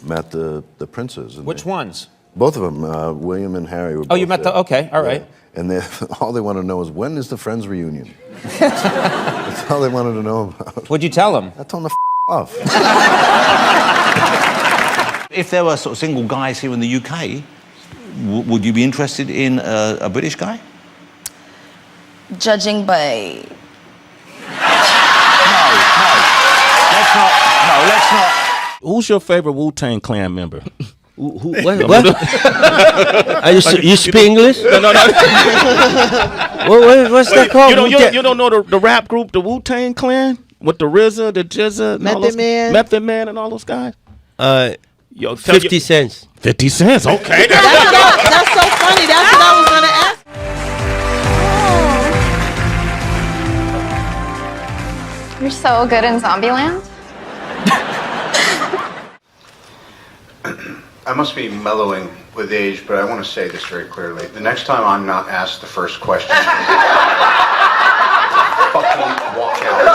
met the princes. Which ones? Both of them, William and Harry. Were oh, you met the, okay, all right. Yeah. And all they want to know is, when is the Friends reunion? That's all they wanted to know about. What'd you tell them? I told them to off. If there were sort of single guys here in the UK, would you be interested in a British guy? Judging by... No, let's not. Who's your favorite Wu-Tang Clan member? What? You speak English? No. What's that called? You don't know the rap group, the Wu-Tang Clan? With the RZA, the Jizza, Method Man, and all those guys? 50 cents. 50 cents, okay. That's so funny. That's what I was going to ask. You're so good in Zombieland. I must be mellowing with age, but I want to say this very clearly. The next time I'm not asked the first question, fucking walk out.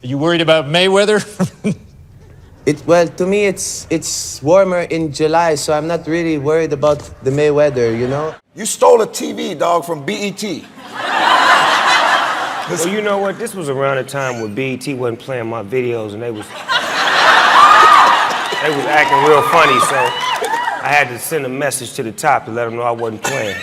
Are you worried about Mayweather? Well, to me, it's warmer in July, so I'm not really worried about the Mayweather, you know? You stole a TV, dog, from BET. Well, you know what? This was around the time when BET wasn't playing my videos, and they was acting real funny, so I had to send a message to the top to let them know I wasn't playing.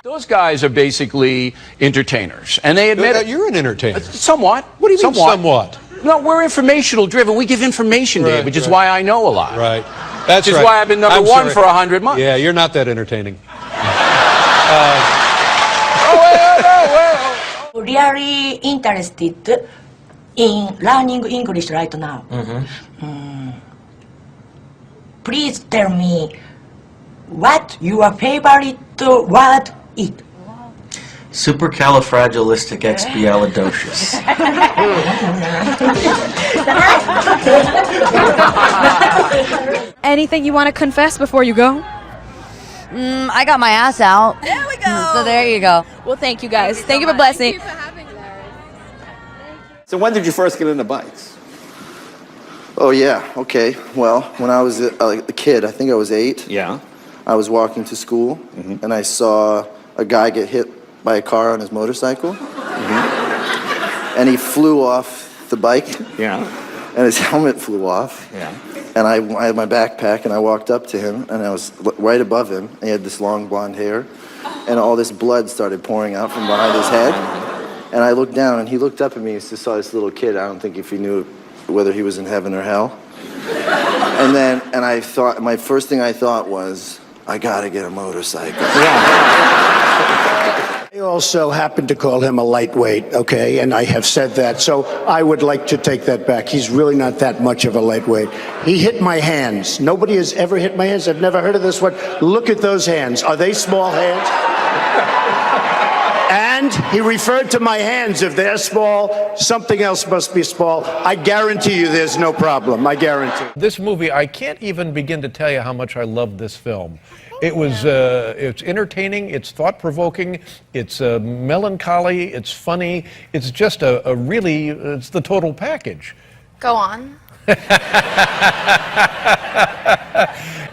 Those guys are basically entertainers, and they admit it. You're an entertainer. Somewhat. What do you mean somewhat? No, we're informational driven. We give information, Dave, which is why I know a lot. Right. That's which is why I've been number one for 100 months. Yeah, you're not that entertaining. Really interested in learning English right now. Please tell me what your favorite word is. Supercalifragilisticexpialidocious. Anything you want to confess before you go? I got my ass out. There we go. So there you go. Well, thank you guys. Thank you for blessing. Thank you for having me, Larry. So when did you first get into bikes? Oh, yeah. Okay. Well, when I was a kid, I think I was 8. Yeah. I was walking to school, and I saw a guy get hit by a car on his motorcycle. And he flew off the bike. Yeah. And his helmet flew off. Yeah. And I had my backpack, and I walked up to him, and I was right above him. And he had this long blonde hair, and all this blood started pouring out from behind his head. And I looked down, and he looked up at me and just saw this little kid. I don't think if he knew whether he was in heaven or hell. And I thought, my first thing I thought was, I gotta get a motorcycle. I also happen to call him a lightweight, okay? And I have said that, so I would like to take that back. He's really not that much of a lightweight. He hit my hands. Nobody has ever hit my hands. I've never heard of this one. Look at those hands. Are they small hands? And he referred to my hands. If they're small, something else must be small. I guarantee you there's no problem. I guarantee. This movie, I can't even begin to tell you how much I loved this film. It was, it's entertaining, it's thought-provoking, it's melancholy, it's funny. It's just a really, it's the total package. Go on.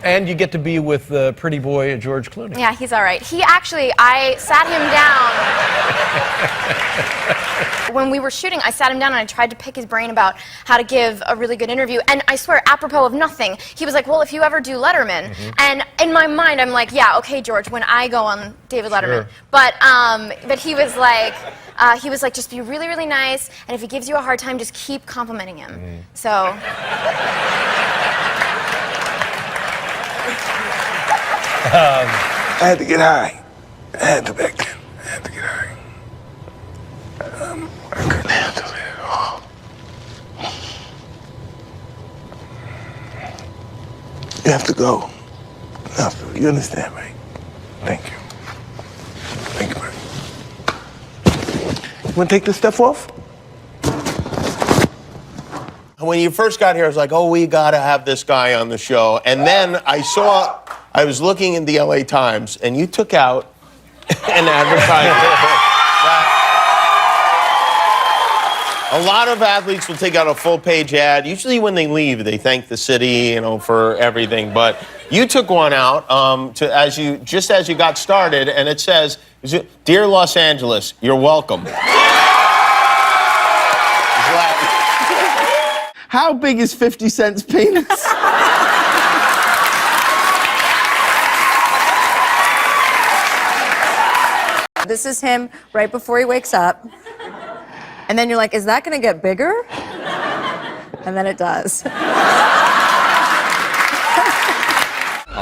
And you get to be with pretty boy George Clooney. Yeah, he's all right. He actually, I sat him down. When we were shooting, I sat him down and I tried to pick his brain about how to give a really good interview. And I swear, apropos of nothing, he was like, well, if you ever do Letterman. And in my mind, I'm like, yeah, okay, George, when I go on David Letterman. Sure. But he was like, just be really, really nice. And if he gives you a hard time, just keep complimenting him. So. I had to get high. I had to back then. I had to get high. I couldn't handle it at all. You have to go. You understand, right? Thank you. Thank you, man. You want to take this stuff off? When you first got here, I was like, oh, we got to have this guy on the show. And then I was looking in the LA Times, and you took out and advertising. A lot of athletes will take out a full-page ad. Usually when they leave, they thank the city, for everything. But you took one out as you got started, and it says, "Dear Los Angeles, you're welcome." How big is 50 Cent's penis? This is him right before he wakes up. And then you're like, is that gonna get bigger? And then it does.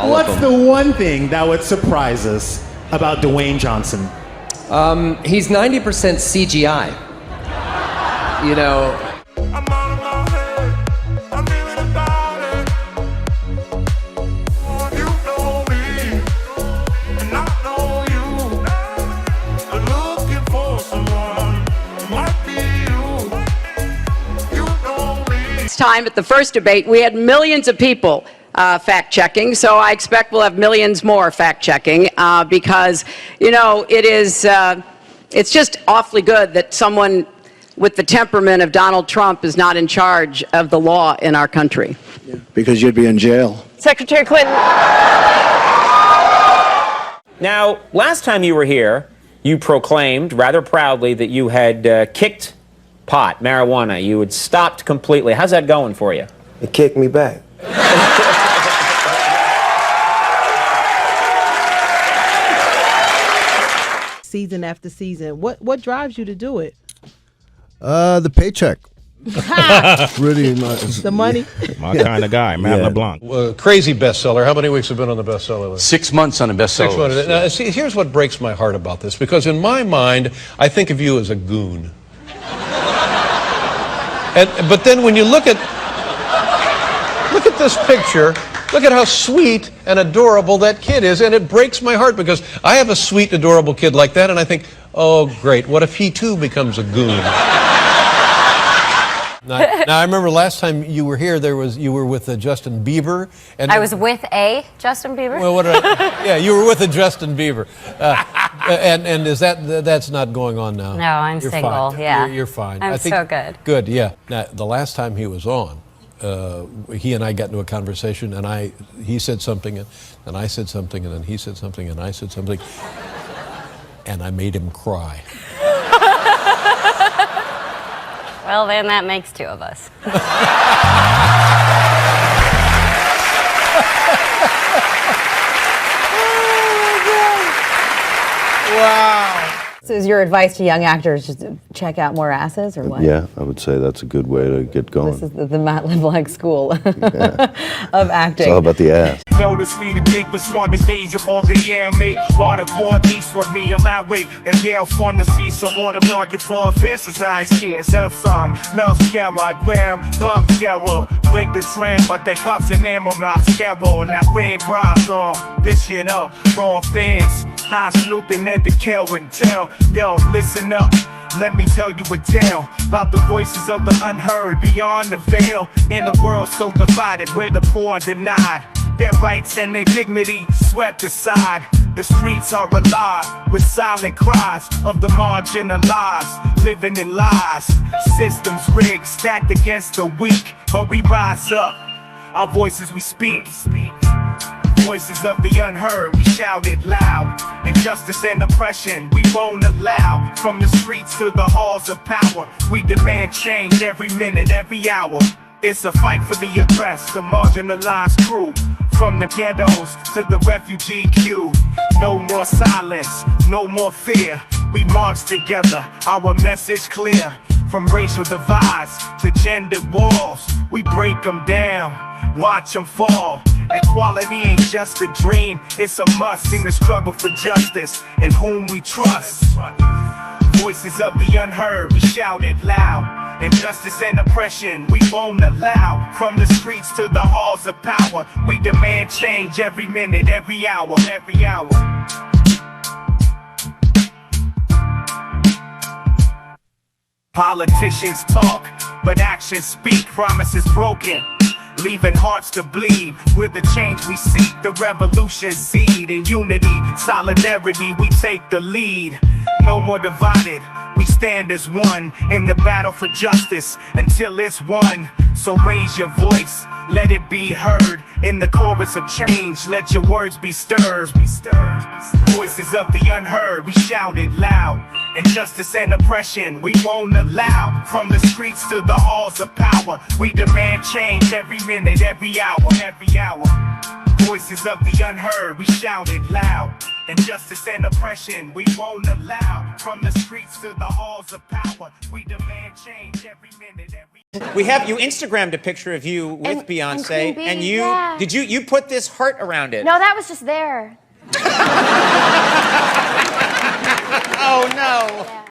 What's the one thing that would surprise us about Dwayne Johnson? He's 90% CGI. Time at the first debate, we had millions of people fact-checking, so I expect we'll have millions more fact-checking because, it's just awfully good that someone with the temperament of Donald Trump is not in charge of the law in our country. Because you'd be in jail. Secretary Clinton. Now, last time you were here, you proclaimed rather proudly that you had kicked pot, marijuana. You had stopped completely. How's that going for you? It kicked me back. Season after season. What drives you to do it? The paycheck. Pretty much. The money? My kind of guy, Matt LeBlanc. Crazy bestseller. How many weeks have been on the bestseller list? 6 months on a bestseller 6 months. list. Now, see, here's what breaks my heart about this, because in my mind, I think of you as a goon. But then when you look at this picture, look at how sweet and adorable that kid is, and it breaks my heart because I have a sweet, adorable kid like that, and I think, oh, great, what if he too becomes a goon? Now, I remember last time you were here, you were with Justin Bieber. And I was with a Justin Bieber. Well, yeah, you were with a Justin Bieber. And is that's not going on now? No, I'm You're single. Fine. Yeah, You're fine. I'm so good. Good, yeah. Now, the last time he was on, he and I got into a conversation, and he said something, and I said something, and then he said something, and I said something, and I made him cry. Well, then that makes two of us. Wow. So is your advice to young actors just to check out more asses or what? Yeah, I would say that's a good way to get going. This is the Matt LeBlanc school of acting. It's all about the ass. Notice me the big but smart stage of all the air me. Water board east for me, I'm out wait. And they'll fun to see some water market for offenses. I can't self song. No scam like Graham, Club Scarrow. Break the trend, but they cups and them I'm not Scarrow. And that red bras on this shit up. Wrong things. I'm snooping at the kill and tell. Yo, listen up. Let me tell you a tale about the voices of the unheard beyond the veil. In a world so divided where the poor are denied their rights and their dignity swept aside. The streets are alive with silent cries of the marginalized, living in lies. Systems rigged, stacked against the weak. But we rise up, our voices we speak. Voices of the unheard, we shout it loud. Injustice and oppression, we won't allow. From the streets to the halls of power, we demand change every minute, every hour. It's a fight for the oppressed, the marginalized crew. From the ghettos to the refugee queue. No more silence, no more fear. We march together, our message clear. From racial divides to gender walls, we break them down, watch them fall. Equality ain't just a dream, it's a must in the struggle for justice and whom we trust. Voices of the unheard, we shout it loud. Injustice and oppression, we won't allow. From the streets to the halls of power, we demand change every minute, every hour, every hour. Politicians talk, but actions speak. Promises broken, leaving hearts to bleed. With the change we seek, the revolution seed. In unity, solidarity, we take the lead. No more divided, we stand as one in the battle for justice until it's won. So raise your voice, let it be heard. In the chorus of change, let your words be stirred. Voices of the unheard, we shout it loud. Injustice and oppression, we won't allow. From the streets to the halls of power, we demand change every minute, every hour, every hour. Voices of the unheard, we shout it loud. Injustice and oppression, we won't allow. From the streets to the halls of power, we demand change every minute, every We have you Instagrammed a picture of you with And Beyonce, Queen and Bee, you yeah. did you put this heart around it? No, that was just there. Oh no.